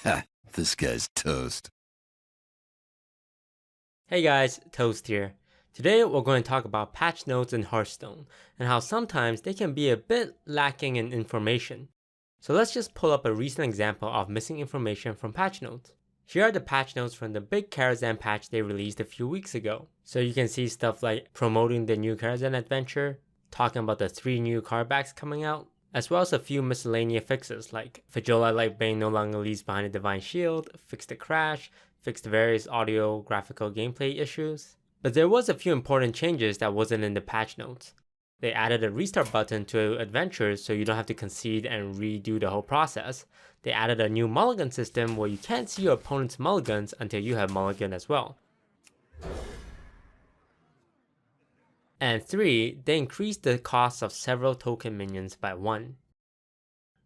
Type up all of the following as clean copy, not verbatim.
Ha, this guy's toast. Hey guys, Toast here. Today we're going to talk about patch notes in Hearthstone and how sometimes they can be a bit lacking in information. So let's just pull up a recent example of missing information from patch notes. Here are the patch notes from the big Karazhan patch they released a few weeks ago. So you can see stuff like promoting the new Karazhan adventure, talking about the 3 new card backs coming out, as well as a few miscellaneous fixes like Fajola Lightbane no longer leaves behind a Divine Shield, fix the crash, fixed various audio graphical gameplay issues. But there was a few important changes that wasn't in the patch notes. They added a restart button to adventures so you don't have to concede and redo the whole process. They added a new mulligan system where you can't see your opponent's mulligans until you have mulligan as well. And 3, they increased the cost of several token minions by 1.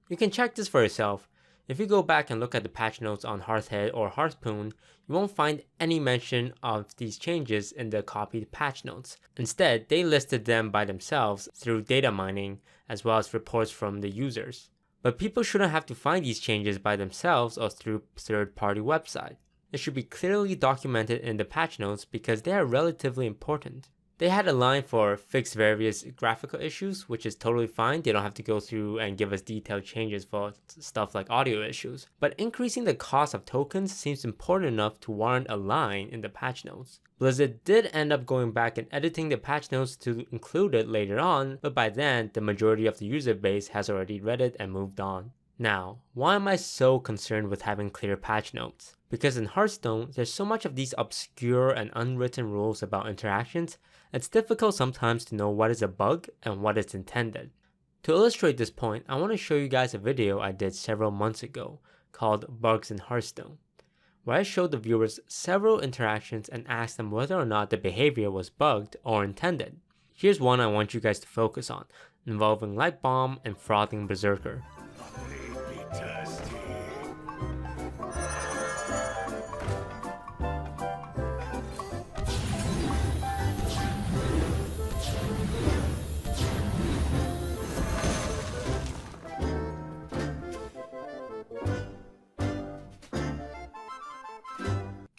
You can check this for yourself. If you go back and look at the patch notes on Hearthhead or Hearthstone, you won't find any mention of these changes in the copied patch notes. Instead, they listed them by themselves through data mining as well as reports from the users. But people shouldn't have to find these changes by themselves or through third-party websites. It should be clearly documented in the patch notes because they are relatively important. They had a line for fix various graphical issues, which is totally fine. They don't have to go through and give us detailed changes for stuff like audio issues. But increasing the cost of tokens seems important enough to warrant a line in the patch notes. Blizzard did end up going back and editing the patch notes to include it later on, but by then, the majority of the user base has already read it and moved on. Now, why am I so concerned with having clear patch notes? Because in Hearthstone, there's so much of these obscure and unwritten rules about interactions, it's difficult sometimes to know what is a bug and what is intended. To illustrate this point, I want to show you guys a video I did several months ago called Bugs in Hearthstone, where I showed the viewers several interactions and asked them whether or not the behavior was bugged or intended. Here's one I want you guys to focus on, involving Light Bomb and Frothing Berserker.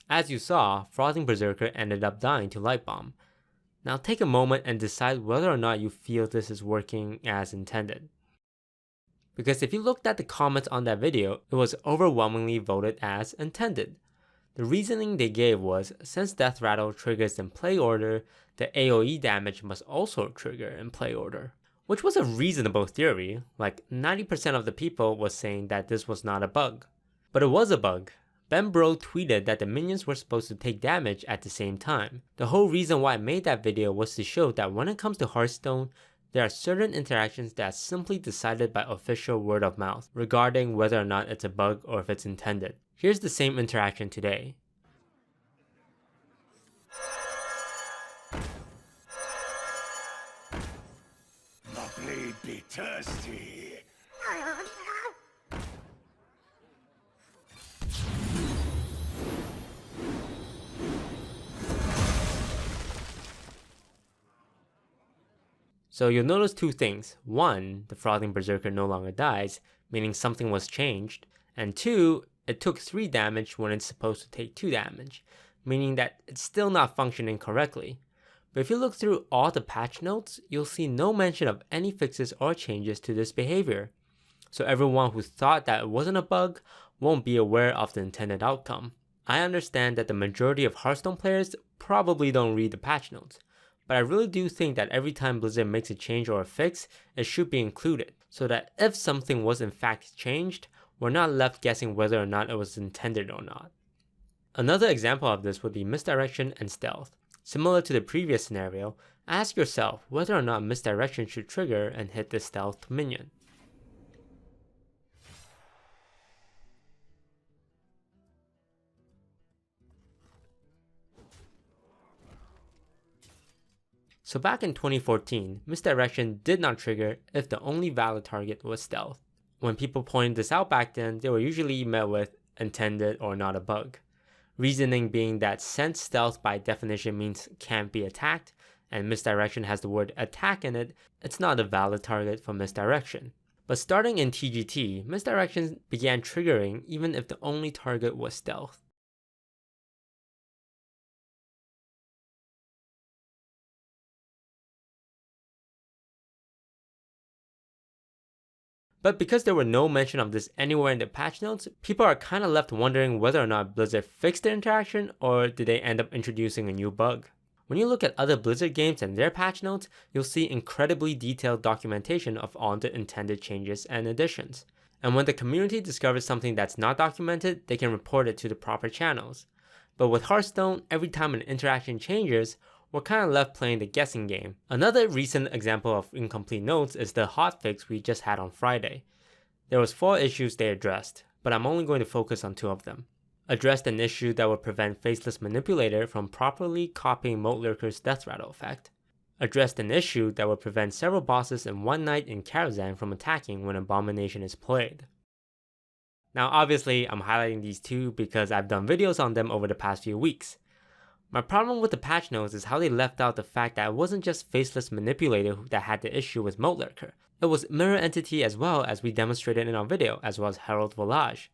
As you saw, Frothing Berserker ended up dying to Light Bomb. Now take a moment and decide whether or not you feel this is working as intended. Because if you looked at the comments on that video, it was overwhelmingly voted as intended. The reasoning they gave was, since Death Rattle triggers in play order, the AoE damage must also trigger in play order. Which was a reasonable theory, like 90% of the people was saying that this was not a bug. But it was a bug. Ben Bro tweeted that the minions were supposed to take damage at the same time. The whole reason why I made that video was to show that when it comes to Hearthstone, there are certain interactions that are simply decided by official word of mouth regarding whether or not it's a bug or if it's intended. Here's the same interaction today. My blade be thirsty. So you'll notice 2 things. 1, the Frothing Berserker no longer dies, meaning something was changed. And 2, it took 3 damage when it's supposed to take 2 damage, meaning that it's still not functioning correctly. But if you look through all the patch notes, you'll see no mention of any fixes or changes to this behavior. So everyone who thought that it wasn't a bug won't be aware of the intended outcome. I understand that the majority of Hearthstone players probably don't read the patch notes, but I really do think that every time Blizzard makes a change or a fix, it should be included, so that if something was in fact changed, we're not left guessing whether or not it was intended or not. Another example of this would be misdirection and stealth. Similar to the previous scenario, ask yourself whether or not misdirection should trigger and hit the stealth minion. So back in 2014, misdirection did not trigger if the only valid target was stealth. When people pointed this out back then, they were usually met with intended or not a bug. Reasoning being that since stealth by definition means can't be attacked, and misdirection has the word attack in it, it's not a valid target for misdirection. But starting in TGT, misdirections began triggering even if the only target was stealth. But because there were no mention of this anywhere in the patch notes, people are kinda left wondering whether or not Blizzard fixed the interaction or did they end up introducing a new bug. When you look at other Blizzard games and their patch notes, you'll see incredibly detailed documentation of all the intended changes and additions. And when the community discovers something that's not documented, they can report it to the proper channels. But with Hearthstone, every time an interaction changes, we're kinda left playing the guessing game. Another recent example of incomplete notes is the hotfix we just had on Friday. There was 4 issues they addressed, but I'm only going to focus on 2 of them. Addressed an issue that would prevent Faceless Manipulator from properly copying Moat Lurker's Death Rattle effect. Addressed an issue that would prevent several bosses in one night in Karazhan from attacking when Abomination is played. Now obviously I'm highlighting these 2 because I've done videos on them over the past few weeks. My problem with the patch notes is how they left out the fact that it wasn't just Faceless Manipulator that had the issue with Moat Lurker. It was Mirror Entity as well, as we demonstrated in our video, as well as Herald Volage.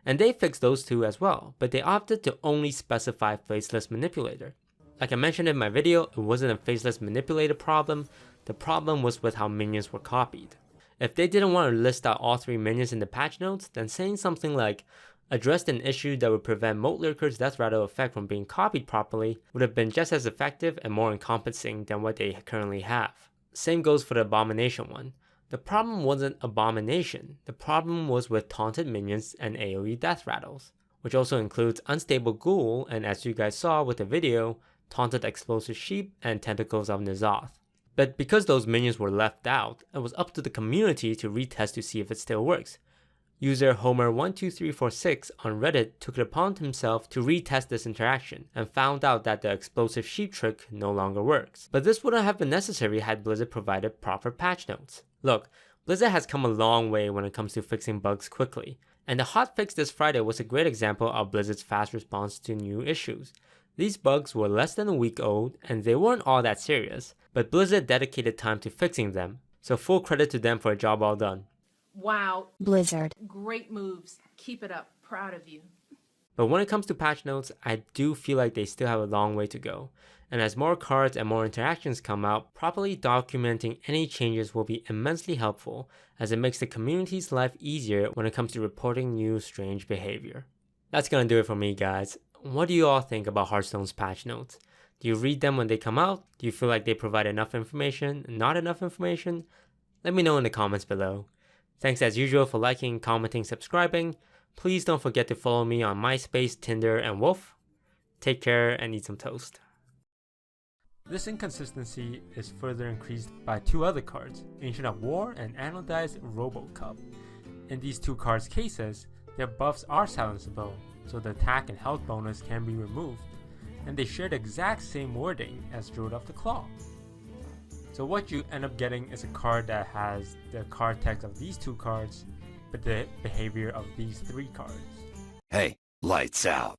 And they fixed those 2 as well, but they opted to only specify Faceless Manipulator. Like I mentioned in my video, it wasn't a Faceless Manipulator problem, the problem was with how minions were copied. If they didn't want to list out all 3 minions in the patch notes, then saying something like, addressed an issue that would prevent Moat Lurker's Death Rattle effect from being copied properly would have been just as effective and more encompassing than what they currently have. Same goes for the Abomination one. The problem wasn't Abomination, the problem was with taunted minions and AoE Death Rattles, which also includes Unstable Ghoul and, as you guys saw with the video, Taunted Explosive Sheep and Tentacles of N'Zoth. But because those minions were left out, it was up to the community to retest to see if it still works. User Homer12346 on Reddit took it upon himself to retest this interaction and found out that the explosive sheep trick no longer works. But this wouldn't have been necessary had Blizzard provided proper patch notes. Look, Blizzard has come a long way when it comes to fixing bugs quickly, and the hotfix this Friday was a great example of Blizzard's fast response to new issues. These bugs were less than a week old and they weren't all that serious, but Blizzard dedicated time to fixing them, so full credit to them for a job well done. Wow. Blizzard. Great moves. Keep it up. Proud of you. But when it comes to patch notes, I do feel like they still have a long way to go. And as more cards and more interactions come out, properly documenting any changes will be immensely helpful, as it makes the community's life easier when it comes to reporting new strange behavior. That's gonna do it for me, guys. What do you all think about Hearthstone's patch notes? Do you read them when they come out? Do you feel like they provide enough information? Not enough information? Let me know in the comments below. Thanks as usual for liking, commenting, subscribing. Please don't forget to follow me on MySpace, Tinder, and Wolf. Take care and eat some toast. This inconsistency is further increased by 2 other cards, Ancient of War and Anodized Robocup. In these 2 cards' cases, their buffs are silenceable, so the attack and health bonus can be removed, and they share the exact same wording as Druid of the Claw. So what you end up getting is a card that has the card text of these 2 cards, but the behavior of these 3 cards. Hey, lights out.